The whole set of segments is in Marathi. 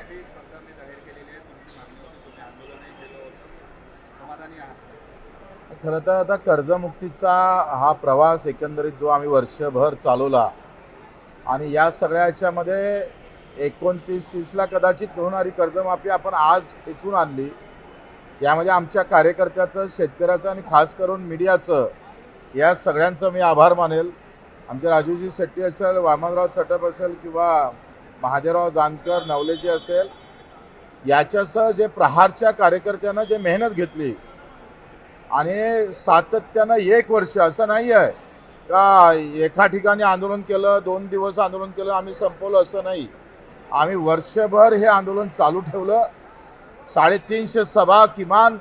कर्जमाफी सरकारने जाहीर केलेली आहे. तुमची मागणी होती, तुम्ही आंदोलनही केलं होतं. समाधानी आहात? खरं तर आता कर्जमुक्तीचा हा प्रवास एकंदरीत जो आम्ही वर्षभर चालवला आणि या सगळ्या ह्याच्यामध्ये 29-30ला कदाचित होणारी कर्जमाफी आपण आज खेचून आणली. यामध्ये आमच्या कार्यकर्त्याचं, शेतकऱ्याचं आणि खास करून मीडियाचं या सगळ्यांचं मी आभार मानेल. आमचे राजूजी शेट्टी असेल, वामनराव चटप असेल किंवा महादेवराव जानकर, नवलेजी असेल, याच्यासह जे प्रहारच्या कार्यकर्त्यांना जे मेहनत घेतली आणि सातत्यानं 1 वर्ष असं नाही आहे का एका ठिकाणी आंदोलन केलं, 2 दिवस आंदोलन केलं, आम्ही संपवलं असं नाही. आम्ही वर्षभर हे आंदोलन चालू ठेवलं. 350 सभा, किमान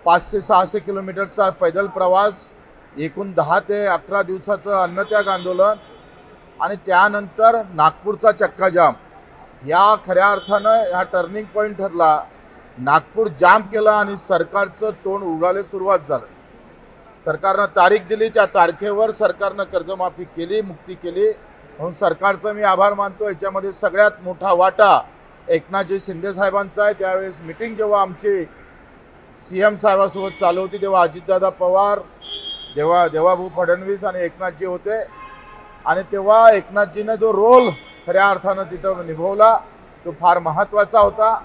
500-600 किलोमीटरचा पैदल प्रवास, एकूण 10 ते 11 दिवसाचं अन्नत्याग आंदोलन आणि त्यानंतर नागपूरचा चक्काजाम. या खऱ्या अर्थानं ह्या टर्निंग पॉईंट ठरला. नागपूर जाम केला आणि सरकारचं तोंड उघडायला सुरुवात झालं. सरकारनं तारीख दिली, त्या तारखेवर सरकारनं कर्जमाफी केली, मुक्ती केली. म्हणून सरकारचं मी आभार मानतो. याच्यामध्ये सगळ्यात मोठा वाटा एकनाथजी शिंदे साहेबांचा आहे. त्यावेळेस मिटिंग जेव्हा आमची CM साहेबासोबत चालू होती तेव्हा अजितदादा पवार, देवाभाऊ फडणवीस आणि एकनाथजी होते आणि तेव्हा एकनाथजीनं जो रोल खऱ्या अर्थानं तिथं निभवला तो फार महत्त्वाचा होता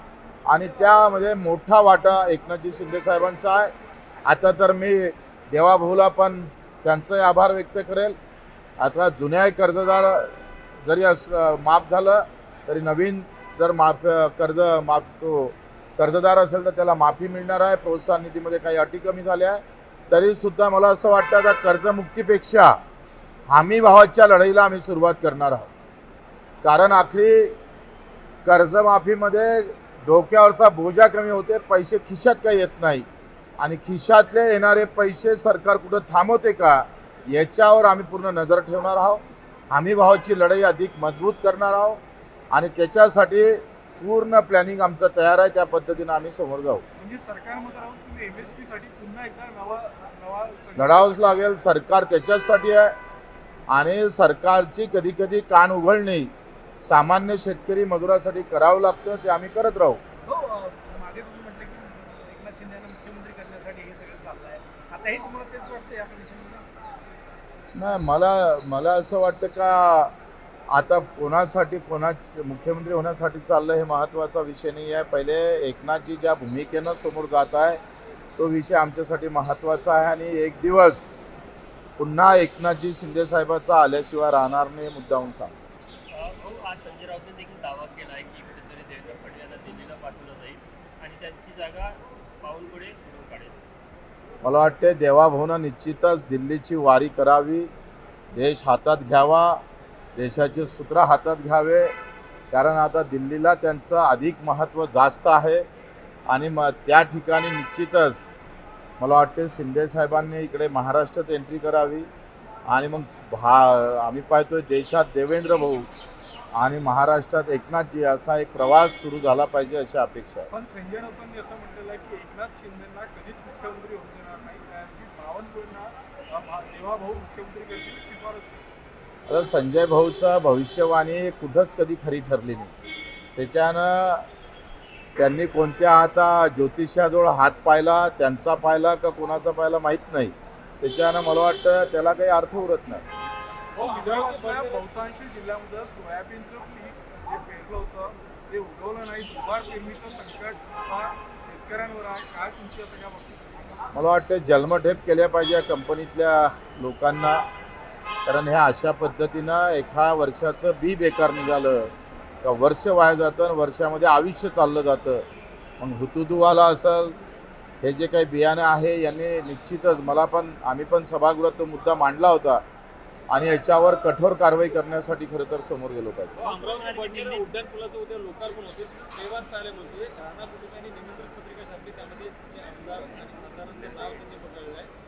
आणि त्यामध्ये मोठा वाटा एकनाथजी शिंदे साहेबांचा आहे. आता तर मी देवाभाऊला पण त्यांचंही आभार व्यक्त करेल. आता जुन्या कर्जदार जरी माफ झालं तरी नवीन जर कर्जदार असेल तर त्याला माफी मिळणार आहे. प्रोत्साहन निधीमध्ये काही अटी कमी झाल्या आहे. तरीसुद्धा मला असं वाटतं आता कर्जमुक्तीपेक्षा हमी भावाच्या लढाईला आम्ही सुरुवात करणार आहोत. कारण आखरी कर्जमाफीमध्ये डोक्यावरचा बोजा कमी होते, पैसे खिशात काही येत नाही आणि खिशातले येणारे पैसे सरकार कुठं थांबवते का याच्यावर आम्ही पूर्ण नजर ठेवणार आहोत. हमी भावाची लढाई अधिक मजबूत करणार आहोत आणि त्याच्यासाठी पूर्ण प्लॅनिंग आमचं तयार आहे. त्या पद्धतीनं आम्ही समोर जाऊ. म्हणजे सरकारमध्ये राहून तुम्ही MSP साठी पुन्हा एकदा नवा लढावंच लागेल. सरकार त्याच्याचसाठी आहे आणि सरकारची कधी कधी कान उघडणी सामान्य शेतकरी मजुरासाठी करावं लागतं. ते आम्ही करत राहू. हो, मागे तुम्ही म्हटलं की एकनाथ शिंदे यांना मुख्यमंत्री करण्यासाठी हे सगळं चाललं आहे. आताही तुम्हाला तेच वाटतं या कंडिशनमध्ये? नाही, मला असं वाटतं का आता कोणासाठी मुख्यमंत्री होण्यासाठी चाललं हे महत्त्वाचा विषय नाही आहे. पहिले एकनाथजी ज्या भूमिकेनं समोर जात आहे तो विषय आमच्यासाठी महत्त्वाचा आहे आणि एक दिवस पुन्हा एकनाथजी शिंदे साहेबाचा आल्याशिवाय राहणार नाही हे मुद्दाहून सांग. आज संजय राऊतने देखील दावा केला आहे की कुठेतरी देवेंद्र फडणवीस यांना दिल्लीला पाठवलं जाईल आणि त्यांची जागा पाऊलपुढे निवडून काढेल. मला वाटते देवाभाऊनं निश्चितच दिल्लीची वारी करावी, देश हातात घ्यावा, देशाचे सूत्र हातात घ्यावे. कारण आता दिल्लीला त्यांचं अधिक महत्त्व जास्त आहे आणि त्या ठिकाणी निश्चितच मला वाटते शिंदे साहेबांनी इकडे महाराष्ट्रात एंट्री करावी आणि मग आम्ही पाहतोय देशात देवेंद्र भाऊ आणि महाराष्ट्रात एकनाथजी असा एक प्रवास सुरू झाला पाहिजे अशी अपेक्षा आहे. पण संजय राऊतांनी असं म्हटलेलं आहे की एकनाथ शिंदेना कधीच मुख्यमंत्री होऊ देणार नाही, कारण की बावनकुळेंना देवाभाऊ मुख्यमंत्री करतील शिफारस. आता संजय भाऊचं भविष्यवाणी कुठंच कधी खरी ठरली नाही. त्याच्यानं त्यांनी कोणत्या आता ज्योतिषाजवळ हात पाहिला, त्यांचा पाहिला का कोणाचा पाहिला माहीत नाही. त्याच्यानं मला वाटतं त्याला काही अर्थ उरत नाही. हो, विदर्भातल्या बहुतांश जिल्ह्यामध्ये सोयाबीनचं पीक जे पेरलं होतं ते उगवलं नाही. दुबार पेरणीचं संकट हा शेतकऱ्यांवर आहे. काय तुमच्या सगळ्या बाबतीत? मला वाटतं जन्मठेप केल्या पाहिजे या कंपनीतल्या लोकांना. कारण ह्या अशा पद्धतीनं एका वर्षाचं बी बेकार निघालं का वर्ष वाया जातं आणि वर्षामध्ये आयुष्य चाललं जातं. मग हुतुतुवाला असेल हे जे काही बियाणं आहे यांनी निश्चितच आम्ही पण सभागृहात तो मुद्दा मांडला होता आणि याच्यावर कठोर कारवाई करण्यासाठी खरं तर समोर गेलो पाहिजे. उड्डाण पुलाचं उद्या लोकार्पण होते तेव्हाच कार्यामध्ये राणा कुटुंबांनी निमंत्रण पत्रिका छापली, त्यामध्ये आमदार आणि खासदारांचे नाव त्यांनी पकडलेलं आहे.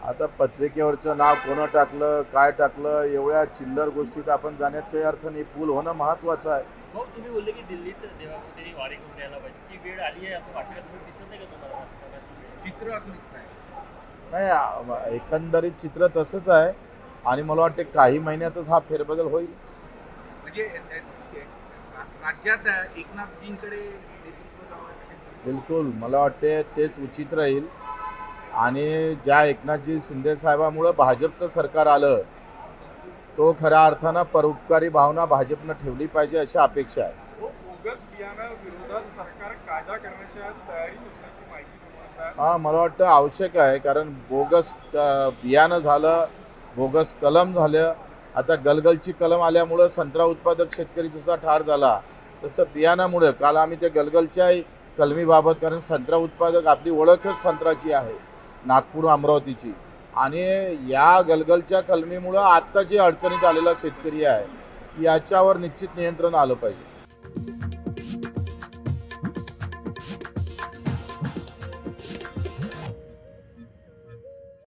आता पत्रिकेवरचं नाव कोणं टाकलं, काय टाकलं, एवढ्या चिल्लर गोष्टीत आपण जाण्यात काही अर्थ नाही. पूल होणं महत्त्वाचं आहे. हो, तुम्ही बोलले की दिल्लीत देवापुढे वारी करून यायला पाहिजे. ती वेळ आली आहे असं वाटतं, तुम्ही दिसत नाही का तुम्हाला चित्र असं दिसत आहे? नाही, एकंदरीत चित्र तसंच आहे आणि मला वाटते काही महिन्यातच हा फेरबदल होईल. म्हणजे राज्यात एकनाथजींकडे नेतृत्व जावं अशी संधी. बिलकुल मला वाटते तेच उचित राहील आणि ज्या एकनाथजी शिंदे साहेबामुळं भाजपचं सरकार आलं तो खऱ्या अर्थानं परोपकारी भावना भाजपनं ठेवली पाहिजे अशी अपेक्षा आहे. बोगस बियाणं विरोधात सरकार कायदा करण्याच्या तयारीत असल्याची माहिती समोर आहे. हा मला वाटतं आवश्यक आहे कारण बोगस बियाणं झालं बोगस कलम झालं आता गलगलची कलम आल्यामुळं संत्रा उत्पादक शेतकरी जसा ठार झाला तसं बियाणामुळं काल आम्ही त्या गलगलच्याही कलमीबाबत कारण संत्रा उत्पादक आपली ओळखच संत्र्याची आहे नागपूर अमरावतीची आणि या गलगलच्या कलमीमुळं आत्ता जे अडचणीत आलेला शेतकरी आहे याच्यावर निश्चित नियंत्रण आलं पाहिजे.